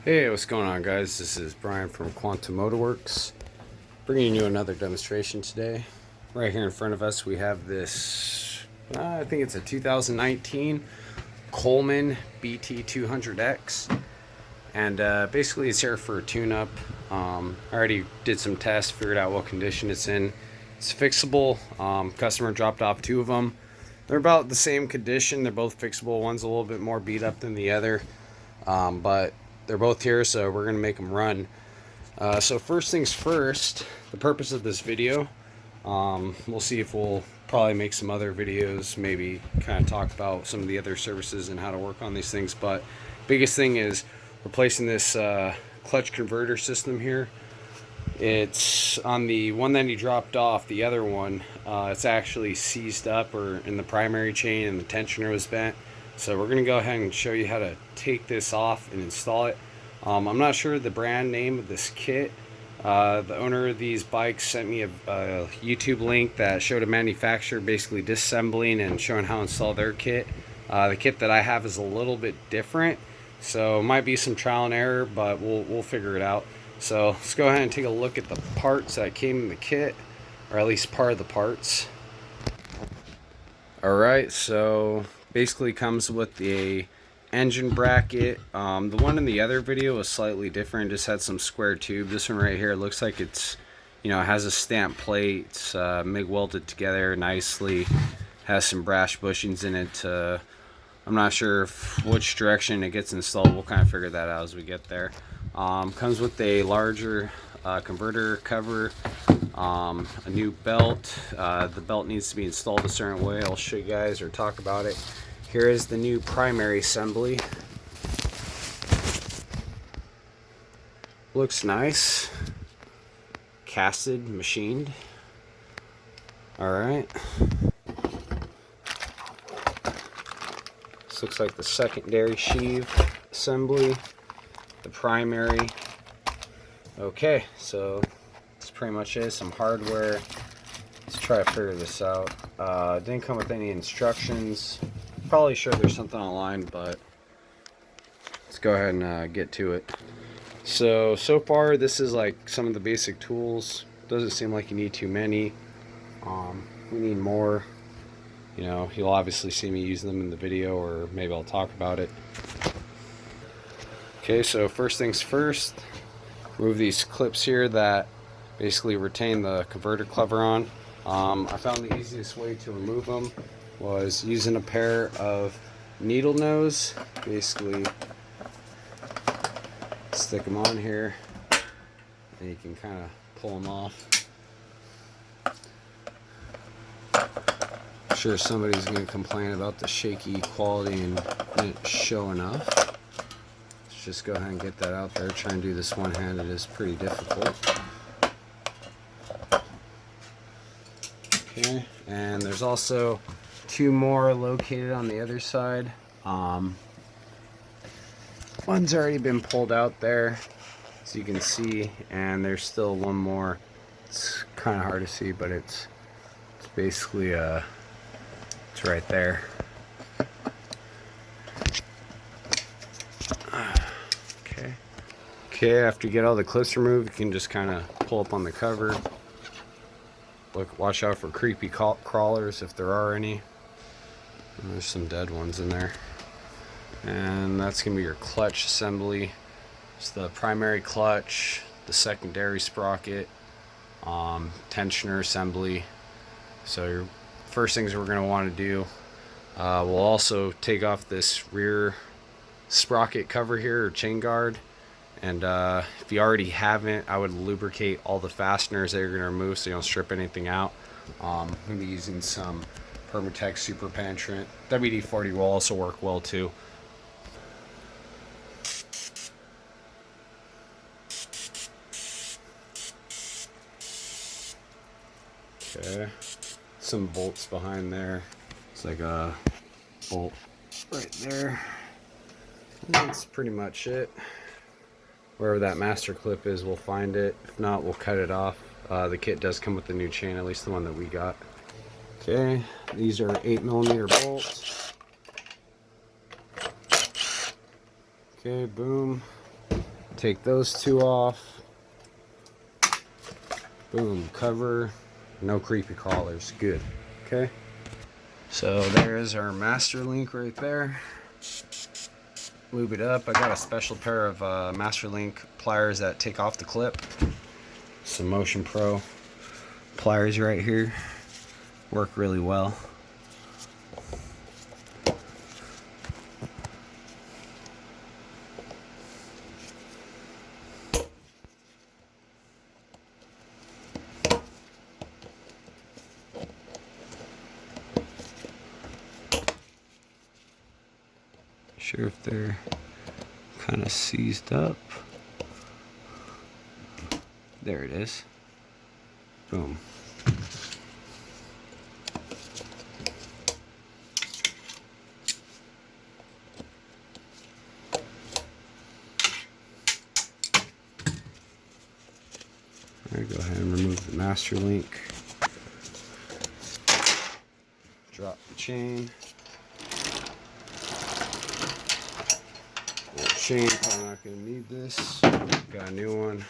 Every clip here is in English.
Hey, what's going on, guys? This is Brian from Quantum Motorworks, bringing you another demonstration today. Right here in front of us we have this, I think it's a 2019 Coleman BT200X, and basically it's here for a tune-up. I already did some tests, figured out what condition it's in. It's fixable. Customer dropped off two of them. They're about the same condition. They're both fixable. One's a little bit more beat up than the other, but they're both here, so we're gonna make them run. So first things first, the purpose of this video, we'll see if we'll probably make some other videos, maybe kind of talk about some of the other services and how to work on these things, but biggest thing is replacing this clutch converter system here. It's on the one that he dropped off. The other one, it's actually seized up or in the primary chain, and the tensioner was bent. So we're gonna go ahead and show you how to take this off and install it. I'm not sure the brand name of this kit. The owner of these bikes sent me a YouTube link that showed a manufacturer basically disassembling and showing how to install their kit. The kit that I have is a little bit different, so it might be some trial and error, but we'll figure it out. So let's go ahead and take a look at the parts that came in the kit, or at least part of the parts. Alright, so basically comes with the engine bracket. The one in the other video was slightly different, just had some square tube. This one right here looks like it's, it has a stamp plate. It's MIG welded together nicely, has some brass bushings in it. I'm not sure which direction it gets installed. We'll kind of figure that out as we get there. Comes with a larger converter cover, a new belt. The belt needs to be installed a certain way. I'll show you guys or talk about it. Here is the new primary assembly. Looks nice. Casted, machined. Alright. This looks like the secondary sheave assembly. The primary. Okay, so that's pretty much it. Some hardware. Let's try to figure this out. Didn't come with any instructions. Probably sure there's something online, but let's go ahead and get to it. So far this is like some of the basic tools. Doesn't seem like you need too many. We need more. You'll obviously see me using them in the video, or maybe I'll talk about it. Okay, so first things first, remove these clips here that basically retain the converter cover on. I found the easiest way to remove them was using a pair of needle nose. Basically stick them on here and you can kind of pull them off. I'm sure somebody's going to complain about the shaky quality and didn't show enough. Let's just go ahead and get that out there. Try and do this one-handed is pretty difficult. Okay, and there's also two more located on the other side. One's already been pulled out there, as you can see, and there's still one more. It's kind of hard to see, but it's basically it's right there. Okay, after you get all the clips removed, you can just kind of pull up on the cover. Watch out for creepy crawlers if there are any. And there's some dead ones in there. And that's going to be your clutch assembly. It's the primary clutch, the secondary sprocket, tensioner assembly. So your first things we're going to want to do, we'll also take off this rear sprocket cover here, or chain guard. And if you already haven't, I would lubricate all the fasteners that you're going to remove so you don't strip anything out. I'm going to be using some Permatex Super Penetrant. WD-40 will also work well too. Okay, some bolts behind there. It's like a bolt right there. And that's pretty much it. Wherever that master clip is, we'll find it. If not, we'll cut it off. The kit does come with a new chain, at least the one that we got. Okay, these are 8mm bolts. Okay, boom. Take those two off. Boom, cover. No creepy crawlers. Good. Okay. So there's our master link right there. Lube it up. I got a special pair of master link pliers that take off the clip. Some Motion Pro pliers right here. Work really well. Sure if they're kind of seized up. There it is. Boom. Alright, go ahead and remove the master link. Drop the chain. Chain, probably not going to need this. Got a new one.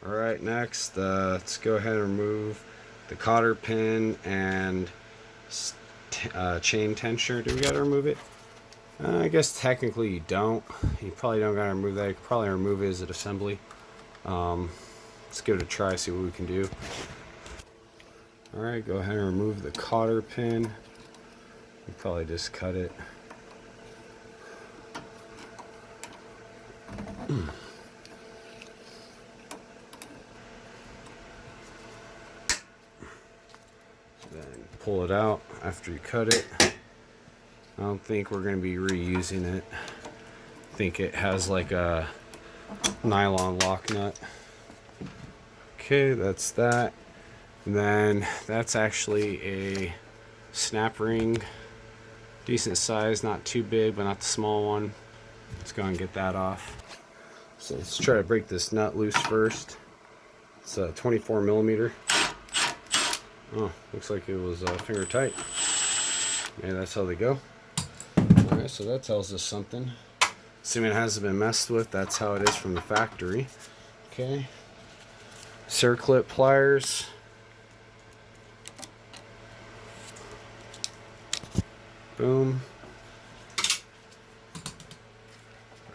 Alright, next, let's go ahead and remove the cotter pin and chain tensioner. Do we got to remove it? I guess technically you don't. You probably don't got to remove that. You could probably remove it as an assembly. Let's give it a try, see what we can do. Alright, go ahead and remove the cotter pin. You probably just cut it. Then pull it out after you cut it. I don't think we're going to be reusing it. I think it has like a nylon lock nut. Okay, that's that. And then that's actually a snap ring. Decent size, not too big, but not the small one. Let's go and get that off. So let's try to break this nut loose first. It's a 24 millimeter. Oh, looks like it was finger tight. Maybe that's how they go. Alright, so that tells us something. Assuming it hasn't been messed with, that's how it is from the factory. Okay. Circlip pliers. Boom.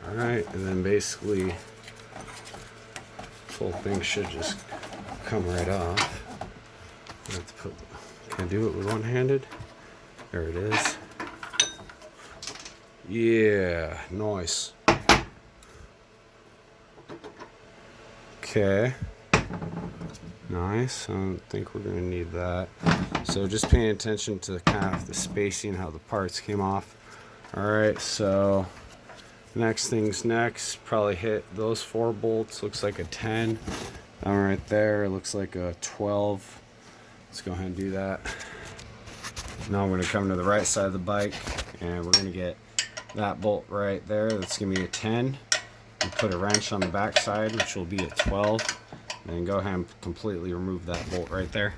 Alright, and then basically this whole thing should just come right off. I have to put, can I do it with one-handed? There it is. Yeah, nice. Okay. Nice. I don't think we're gonna need that. So just paying attention to kind of the spacing, how the parts came off. Alright, so next thing's next. Probably hit those 4 bolts. Looks like a 10. Right there, looks like a 12. Let's go ahead and do that. Now I'm going to come to the right side of the bike and we're going to get that bolt right there. That's going to be a 10. And put a wrench on the back side, which will be a 12. And then go ahead and completely remove that bolt right there.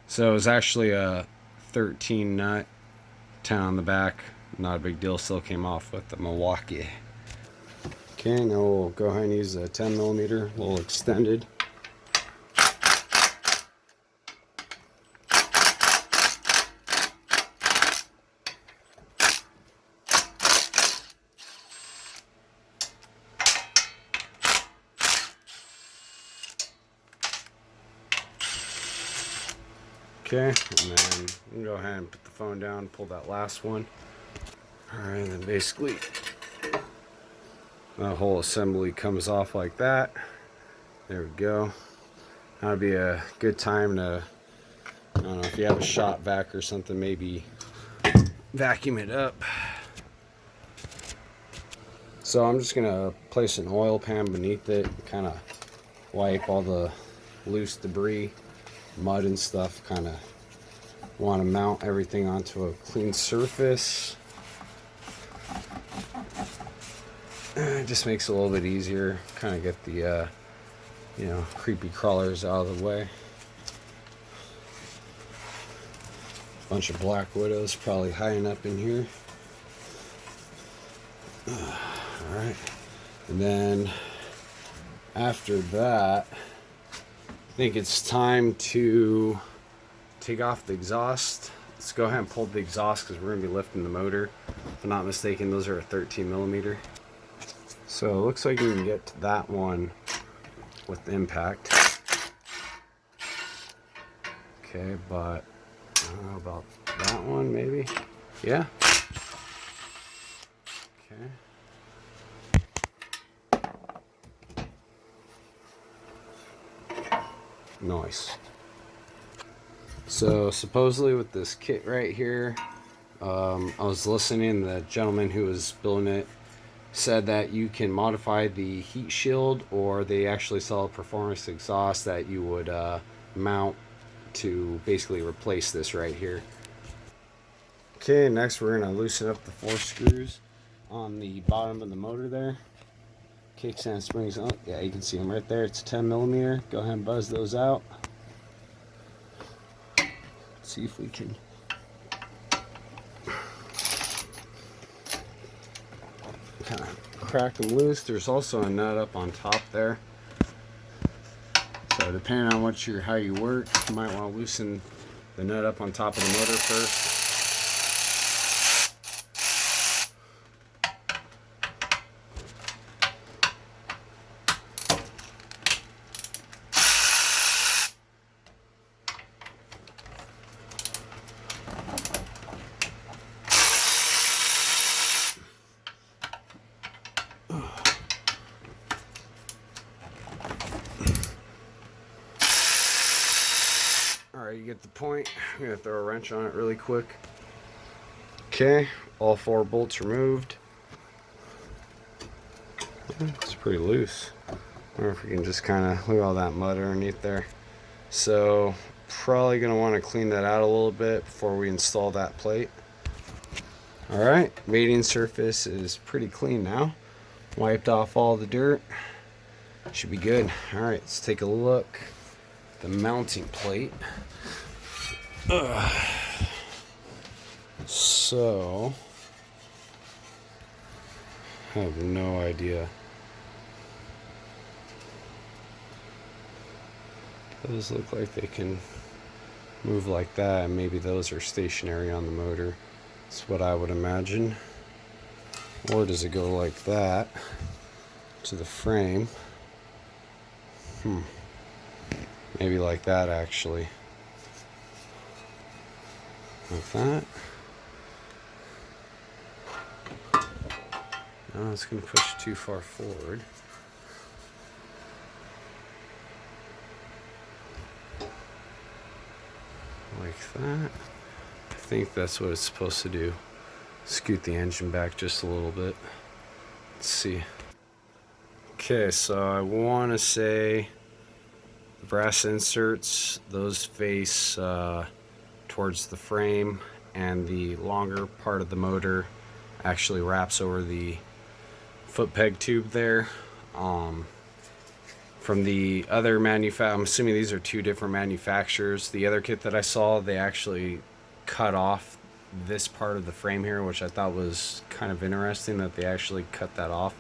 So it was actually a 13 nut, 10 on the back. Not a big deal, still came off with the Milwaukee. Okay, now we'll go ahead and use a 10 millimeter, a little extended. Okay, and then we can go ahead and put the phone down, pull that last one. Alright, and then basically the whole assembly comes off like that. There we go. That'd be a good time to, I don't know, if you have a shop vac or something, maybe vacuum it up. So I'm just gonna place an oil pan beneath it, kind of wipe all the loose debris, mud and stuff. Kind of want to mount everything onto a clean surface. It just makes it a little bit easier. Kind of get the you know, creepy crawlers out of the way. Bunch of black widows probably hiding up in here. Alright, And then after that, I think it's time to take off the exhaust. Let's go ahead and pull the exhaust because we're going to be lifting the motor. If I'm not mistaken, those are a 13 millimeter. So it looks like you can get to that one with impact. Okay, but I don't know about that one, maybe. Yeah. Okay. Nice. So supposedly with this kit right here, I was listening, the gentleman who was building it said that you can modify the heat shield, or they actually sell a performance exhaust that you would mount to basically replace this right here. Okay, next we're going to loosen up the 4 screws on the bottom of the motor there. Kickstand springs on. Yeah, you can see them right there. It's a 10 millimeter. Go ahead and buzz those out. See if we can kind of crack them loose. There's also a nut up on top there. So depending on how you work, you might want to loosen the nut up on top of the motor first. Alright, you get the point. I'm going to throw a wrench on it really quick. Okay, all 4 bolts removed. It's pretty loose. I wonder if we can just kind of, look at all that mud underneath there. So, probably going to want to clean that out a little bit before we install that plate. Alright, mating surface is pretty clean now. Wiped off all the dirt. Should be good. Alright, let's take a look. The mounting plate. So, I have no idea. Those look like they can move like that, and maybe those are stationary on the motor. That's what I would imagine. Or does it go like that to the frame? Maybe like that, actually. Like that. No, it's going to push too far forward. Like that. I think that's what it's supposed to do. Scoot the engine back just a little bit. Let's see. Okay, so I want to say the brass inserts, those face towards the frame, and the longer part of the motor actually wraps over the foot peg tube there. From the other I'm assuming these are 2 different manufacturers. The other kit that I saw, they actually cut off this part of the frame here, which I thought was kind of interesting that they actually cut that off.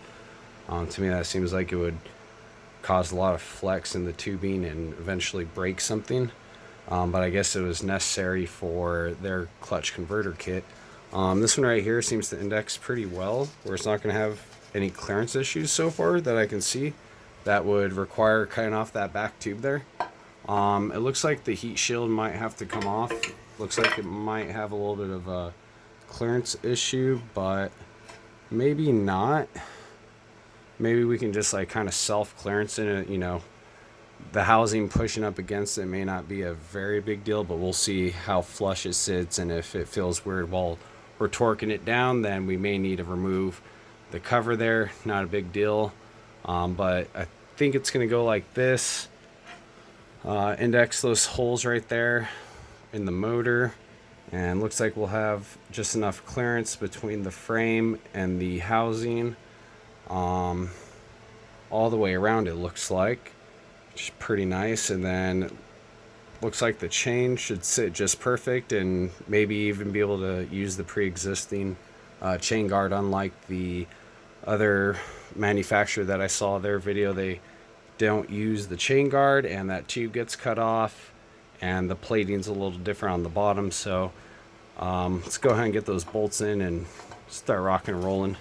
To me, that seems like it would cause a lot of flex in the tubing and eventually break something. But I guess it was necessary for their clutch converter kit. This one right here seems to index pretty well, where it's not going to have any clearance issues so far that I can see that would require cutting off that back tube there. It looks like the heat shield might have to come off. Looks like it might have a little bit of a clearance issue, but maybe not. Maybe we can just like kind of self-clearance in it, you know. The housing pushing up against it may not be a very big deal, but we'll see how flush it sits, and if it feels weird while we're torquing it down, then we may need to remove the cover there. Not a big deal, but I think it's going to go like this. Index those holes right there in the motor, and looks like we'll have just enough clearance between the frame and the housing all the way around, it looks like, which is pretty nice. And then looks like the chain should sit just perfect, and maybe even be able to use the pre-existing chain guard, unlike the other manufacturer that I saw their video, they don't use the chain guard, and that tube gets cut off, and the plating's a little different on the bottom. So let's go ahead and get those bolts in and start rocking and rolling.